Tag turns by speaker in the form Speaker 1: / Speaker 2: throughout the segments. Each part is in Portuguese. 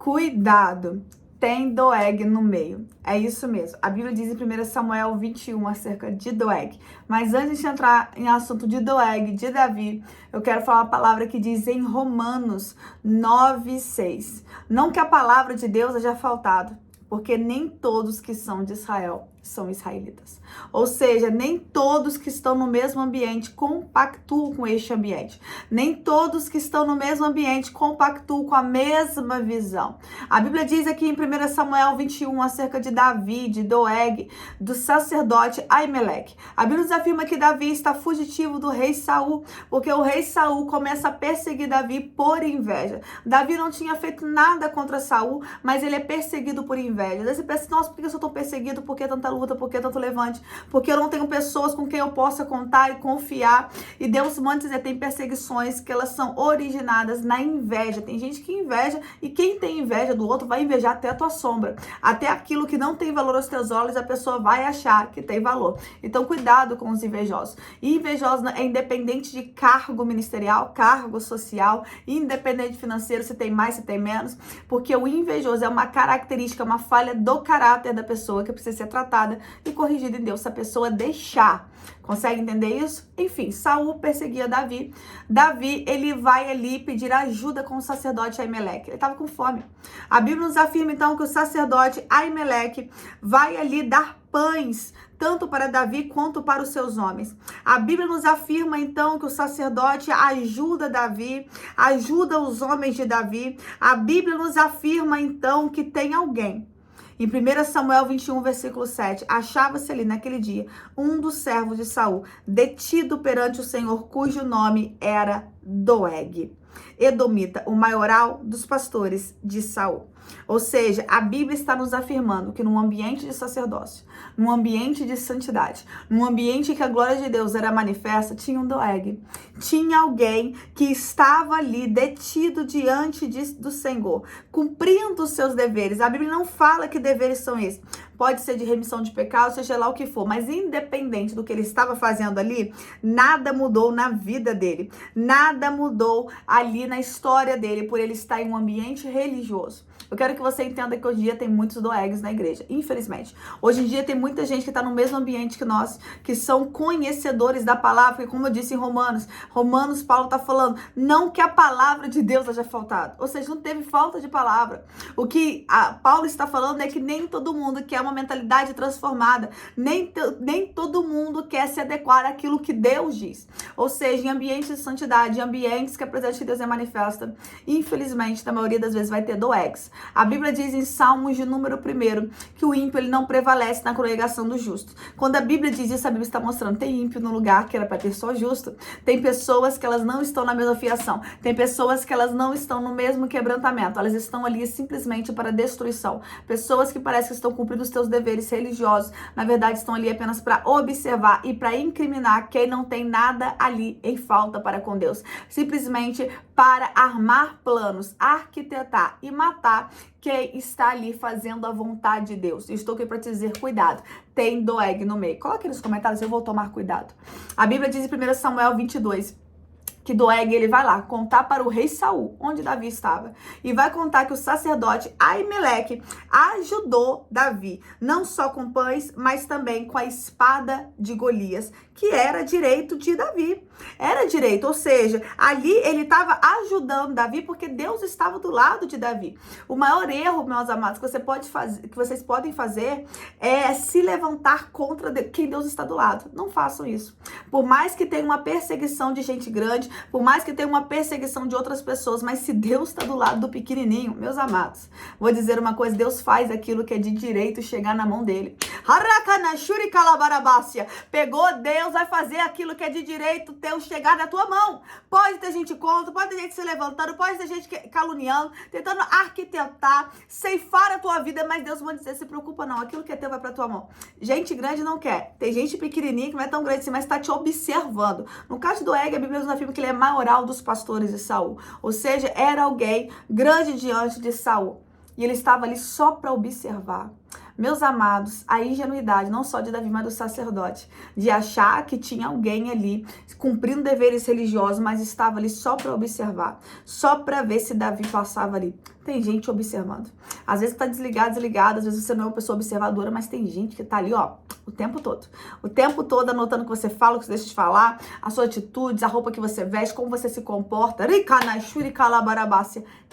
Speaker 1: Cuidado, tem Doeg no meio. É isso mesmo. A Bíblia diz em 1 Samuel 21 acerca de Doeg. Mas antes de entrar em assunto de Doeg, de Davi, eu quero falar uma palavra que diz em Romanos 9:6. Não que a palavra de Deus haja faltado, porque nem todos que são de Israel são israelitas. Ou seja, nem todos que estão no mesmo ambiente compactuam com este ambiente. Nem todos que estão no mesmo ambiente compactuam com a mesma visão. A Bíblia diz aqui em 1 Samuel 21 acerca de Davi, de Doeg, do sacerdote Aimeleque. A Bíblia nos afirma que Davi está fugitivo do rei Saul, porque o rei Saul começa a perseguir Davi por inveja. Davi não tinha feito nada contra Saul, mas ele é perseguido por inveja. Daí você pensa, nossa, por que eu sou tão perseguido? Por que tanta luta? Por que tanto levante? Porque eu não tenho pessoas com quem eu possa contar e confiar. E Deus manda dizer, tem perseguições que elas são originadas na inveja. Tem gente que inveja, e quem tem inveja do outro vai invejar até a tua sombra. Até aquilo que não tem valor aos teus olhos, a pessoa vai achar que tem valor. Então, cuidado com os invejosos. E invejoso é independente de cargo ministerial, cargo social, independente financeiro, se tem mais, se tem menos. Porque o invejoso é uma característica, uma falha do caráter da pessoa que precisa ser tratada e corrigida em Deus, se a pessoa deixar. Consegue entender isso? Enfim, Saul perseguia Davi. Davi, ele vai ali pedir ajuda com o sacerdote Aimeleque. Ele estava com fome. A Bíblia nos afirma, então, que o sacerdote Aimeleque vai ali dar pães, tanto para Davi quanto para os seus homens. A Bíblia nos afirma, então, que o sacerdote ajuda Davi, ajuda os homens de Davi. A Bíblia nos afirma, então, que tem alguém. Em 1 Samuel 21, versículo 7, achava-se ali naquele dia um dos servos de Saul, detido perante o Senhor, cujo nome era Doeg, edomita, o maioral dos pastores de Saul. Ou seja, a Bíblia está nos afirmando que num ambiente de sacerdócio, num ambiente de santidade, num ambiente que a glória de Deus era manifesta, tinha um Doeg. Tinha alguém que estava ali detido diante do Senhor, cumprindo os seus deveres. A Bíblia não fala que deveres são esses. Pode ser de remissão de pecado, seja lá o que for, mas independente do que ele estava fazendo ali, nada mudou na vida dele, nada mudou ali na história dele, por ele estar em um ambiente religioso. Eu quero que você entenda que hoje em dia tem muitos Doegs na igreja, infelizmente. Hoje em dia tem muita gente que está no mesmo ambiente que nós, que são conhecedores da palavra, porque como eu disse em Romanos, Paulo está falando, não que a palavra de Deus haja faltado, ou seja, não teve falta de palavra. O que Paulo está falando é que nem todo mundo quer uma mentalidade transformada, nem todo mundo quer se adequar àquilo que Deus diz. Ou seja, em ambientes de santidade, em ambientes que a presença de Deus é manifesta, infelizmente, na maioria das vezes vai ter Doegs. A Bíblia diz em Salmos de número 1 que o ímpio ele não prevalece na congregação dos justos. Quando a Bíblia diz isso, a Bíblia está mostrando tem ímpio no lugar que era para ter só justo. Tem pessoas que elas não estão na mesma fiação. Tem pessoas que elas não estão no mesmo quebrantamento. Elas estão ali simplesmente para destruição. Pessoas que parecem que estão cumprindo os seus deveres religiosos, na verdade estão ali apenas para observar e para incriminar quem não tem nada ali em falta para com Deus. Simplesmente para armar planos, arquitetar e matar quem está ali fazendo a vontade de Deus. Estou aqui para te dizer, cuidado, tem Doeg no meio. Coloque nos comentários, eu vou tomar cuidado. A Bíblia diz em 1 Samuel 22, que Doeg, ele vai lá contar para o rei Saul, onde Davi estava, e vai contar que o sacerdote Aimeleque ajudou Davi, não só com pães, mas também com a espada de Golias, que era direito de Davi. Era direito, ou seja, ali ele estava ajudando Davi porque Deus estava do lado de Davi. O maior erro, meus amados, que vocês podem fazer é se levantar contra quem Deus está do lado. Não façam isso. Por mais que tenha uma perseguição de gente grande, por mais que tenha uma perseguição de outras pessoas, mas se Deus está do lado do pequenininho, meus amados, vou dizer uma coisa, Deus faz aquilo que é de direito chegar na mão dele. Pegou Deus, vai fazer aquilo que é de direito teu chegar na tua mão. Pode ter gente contra, pode ter gente se levantando, pode ter gente caluniando, tentando arquitetar, ceifar a tua vida, mas Deus vai dizer, se preocupa não, aquilo que é teu vai pra tua mão. Gente grande não quer. Tem gente pequenininha que não é tão grande assim, mas está te observando. No caso do Doeg, a Bíblia nos afirma que ele é maioral dos pastores de Saul. Ou seja, era alguém grande diante de Saul. E ele estava ali só para observar. Meus amados, a ingenuidade, não só de Davi, mas do sacerdote, de achar que tinha alguém ali cumprindo deveres religiosos, mas estava ali só para observar, só para ver se Davi passava ali. Tem gente observando. Às vezes tá desligado, às vezes você não é uma pessoa observadora, mas tem gente que tá ali, ó, o tempo todo. O tempo todo anotando o que você fala, o que você deixa de falar, as suas atitudes, a roupa que você veste, como você se comporta.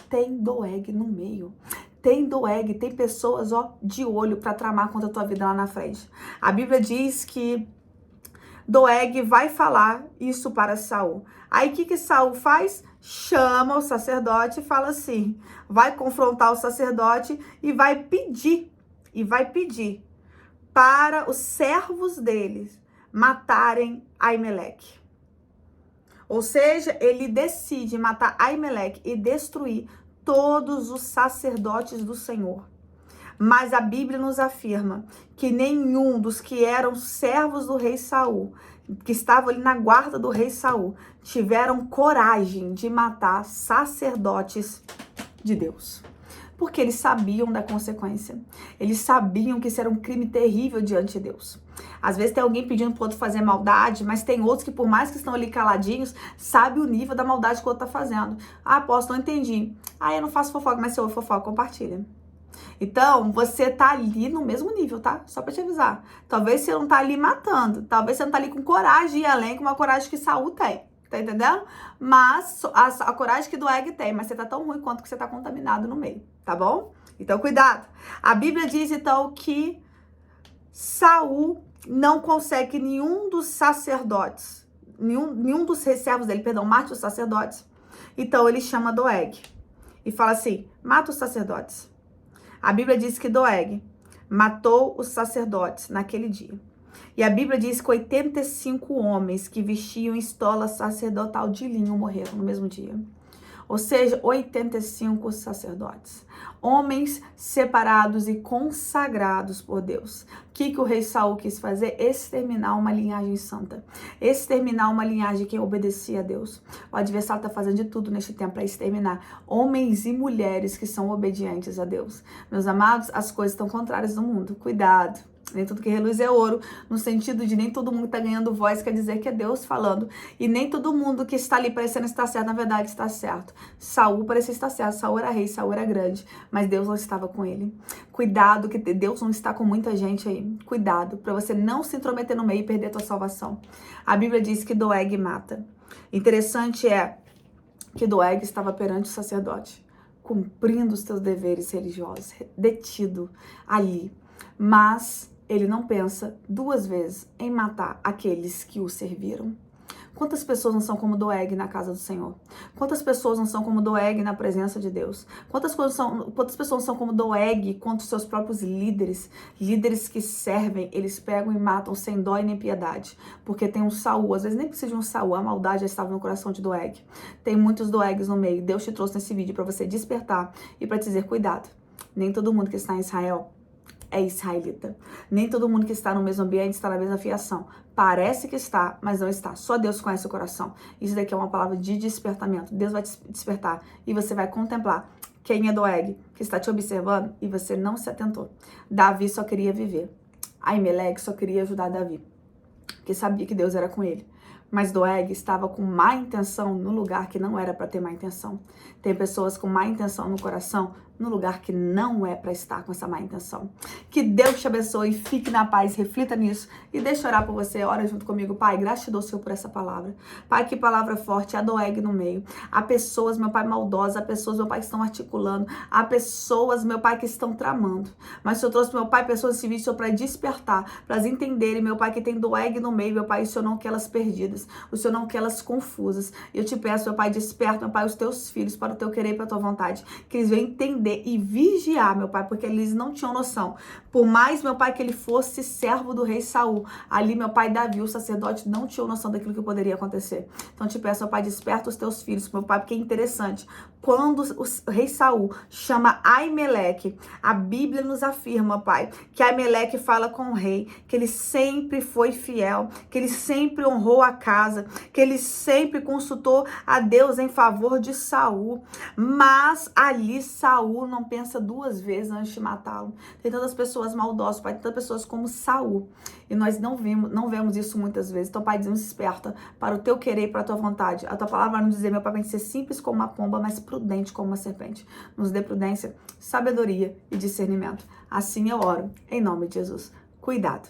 Speaker 1: Tem Doeg no meio. Tem Doeg, tem pessoas, ó, de olho para tramar contra a tua vida lá na frente. A Bíblia diz que Doeg vai falar isso para Saul. Aí o que Saul faz? Chama o sacerdote e fala assim, vai confrontar o sacerdote e vai pedir para os servos deles matarem Aimeleque. Ou seja, ele decide matar Aimeleque e destruir todos os sacerdotes do Senhor. Mas a Bíblia nos afirma que nenhum dos que eram servos do rei Saul, que estavam ali na guarda do rei Saul, tiveram coragem de matar sacerdotes de Deus. Porque eles sabiam da consequência. Eles sabiam que isso era um crime terrível diante de Deus. Às vezes tem alguém pedindo pro outro fazer maldade, mas tem outros que, por mais que estão ali caladinhos, sabe o nível da maldade que o outro tá fazendo. Ah, apóstolo, não entendi. Ah, eu não faço fofoca, mas se eu fofoca, compartilha. Então, você tá ali no mesmo nível, tá? Só pra te avisar. Talvez você não tá ali matando. Talvez você não tá ali com coragem de ir além, com uma coragem que Saul tem. Tá entendendo? Mas a coragem que Doeg tem, mas você tá tão ruim quanto que você tá contaminado no meio, tá bom? Então, cuidado. A Bíblia diz, então, que Saul não consegue nenhum dos sacerdotes, nenhum dos servos dele, mate os sacerdotes. Então, ele chama Doeg e fala assim, mata os sacerdotes. A Bíblia diz que Doeg matou os sacerdotes naquele dia. E a Bíblia diz que 85 homens que vestiam estola sacerdotal de linho morreram no mesmo dia. Ou seja, 85 sacerdotes. Homens separados e consagrados por Deus. O que o rei Saul quis fazer? Exterminar uma linhagem santa. Exterminar uma linhagem que obedecia a Deus. O adversário está fazendo de tudo neste tempo para exterminar homens e mulheres que são obedientes a Deus. Meus amados, as coisas estão contrárias no mundo. Cuidado. Nem tudo que reluz é ouro, no sentido de nem todo mundo que está ganhando voz quer dizer que é Deus falando. E nem todo mundo que está ali parecendo estar certo, na verdade está certo. Saul parecia estar certo, Saul era rei, Saul era grande, mas Deus não estava com ele. Cuidado, que Deus não está com muita gente aí. Cuidado, para você não se intrometer no meio e perder a tua salvação. A Bíblia diz que Doeg mata. Interessante é que Doeg estava perante o sacerdote, cumprindo os teus deveres religiosos, detido ali. Mas ele não pensa duas vezes em matar aqueles que o serviram. Quantas pessoas não são como Doeg na casa do Senhor? Quantas pessoas não são como Doeg na presença de Deus? Quantas pessoas não são como Doeg contra os seus próprios líderes? Líderes que servem, eles pegam e matam sem dó e nem piedade. Porque tem um Saul, às vezes nem precisa de um Saul, a maldade já estava no coração de Doeg. Tem muitos Doegs no meio. Deus te trouxe nesse vídeo para você despertar e para te dizer, cuidado. Nem todo mundo que está em Israel é israelita. Nem todo mundo que está no mesmo ambiente está na mesma fiação. Parece que está, mas não está. Só Deus conhece o coração. Isso daqui é uma palavra de despertamento. Deus vai te despertar e você vai contemplar quem é Doeg, que está te observando e você não se atentou. Davi só queria viver. Aimeleque só queria ajudar Davi, porque sabia que Deus era com ele. Mas Doeg estava com má intenção no lugar que não era para ter má intenção. Tem pessoas com má intenção no coração no lugar que não é para estar com essa má intenção. Que Deus te abençoe, fique na paz, reflita nisso e deixa eu orar por você. Ora junto comigo. Pai, graças te dou, Senhor, por essa palavra. Pai, que palavra forte, há Doeg no meio. Há pessoas, meu Pai, maldosas, há pessoas, meu Pai, que estão articulando, há pessoas, meu Pai, que estão tramando. Mas o Senhor trouxe, meu Pai, pessoas nesse vídeo, Senhor, para despertar, para elas entenderem, meu Pai, que tem Doeg no meio, meu Pai, e o Senhor não quer elas perdidas, o Senhor não quer elas confusas. E eu te peço, meu Pai, desperta, meu Pai, os teus filhos para o teu querer e para a tua vontade, que eles venham entender e vigiar, meu Pai, porque eles não tinham noção. Por mais, meu Pai, que ele fosse servo do rei Saul, ali, meu Pai, Davi, o sacerdote, não tinha noção daquilo que poderia acontecer. Então, te peço, meu Pai, desperta os teus filhos, meu Pai, porque é interessante. quando o rei Saul chama Aimeleque, a Bíblia nos afirma, Pai, que Aimeleque fala com o rei, que ele sempre foi fiel, que ele sempre honrou a casa, que ele sempre consultou a Deus em favor de Saul. Mas ali Saul não pensa duas vezes antes de matá-lo. Tem tantas pessoas maldosas, Pai, tantas pessoas como Saul. E nós não vemos isso muitas vezes. Então, Pai, nos desperta para o teu querer e para a tua vontade. A tua palavra vai nos dizer, meu Pai, vai ser simples como uma pomba, mas prudente como uma serpente. Nos dê prudência, sabedoria e discernimento. Assim eu oro, em nome de Jesus. Cuidado,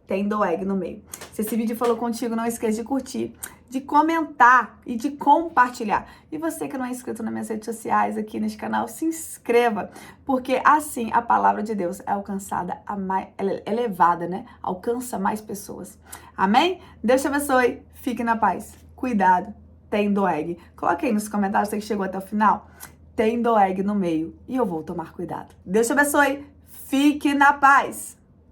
Speaker 1: tem Doeg no meio. Se esse vídeo falou contigo, não esqueça de curtir, de comentar e de compartilhar. E você que não é inscrito nas minhas redes sociais aqui neste canal, se inscreva, porque assim a palavra de Deus é alcançada, é levada, né? Alcança mais pessoas. Amém? Deus te abençoe, fique na paz. Cuidado, tem Doeg. Coloque aí nos comentários, você que chegou até o final. Tem Doeg no meio e eu vou tomar cuidado. Deus te abençoe, fique na paz.